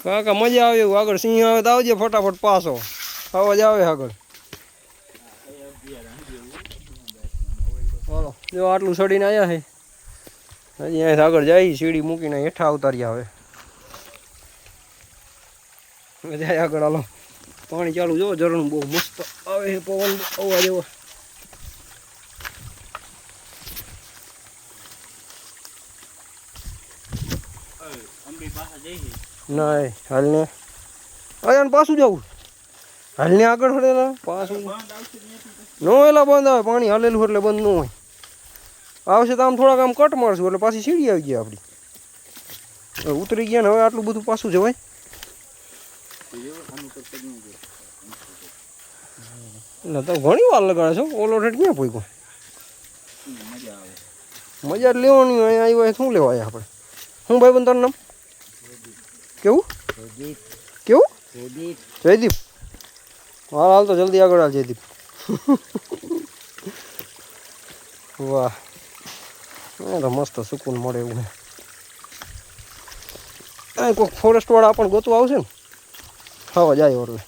કાકા મજા આવે એવું આગળ સિંહ આવે તો આવજે ફટાફટ પાછો અવાજ આવે આગળ બોલો જો આટલું ચડીને આવ્યા છે હજી અહીં આગળ જાય સીડી મૂકીને હેઠા ઉતાર્યા હવે જાય આગળ હાલો પાણી ચાલુ જો ઝરણું બહુ મસ્ત આવે છે પવન અવાજ એવો ના હાલ ને અરે પાછું જવું હાલ ને આગળ હળેલા પાછું નો એલા બંધ આવે પાણી હાલેલું એટલે બંધ ન હોય આવશે તો આમ થોડાક આમ કટ મારશું એટલે પાછી સીડી આવી ગઈ આપણી ઉતરી ગયા ને હવે આટલું બધું પાછું જવાય એટલે તો ઘણી વાર લગાડે છો ઓલો રેટ ક્યાં પોઈકો મજા જ લેવાની હોય અહીંયા આવ્યો શું લેવા આવ્યા આપણે શું ભાઈ બંધ તારું નામ કેવું કેવું જયદીપ હાલ હાલ તો જલ્દી આગળ હાલ જયદીપ વાહ તો મસ્ત સુકૂન મળે એવું કોઈક ફોરેસ્ટ વાળા આપણને ગોતું આવશે ને ખાવા જાય એટલે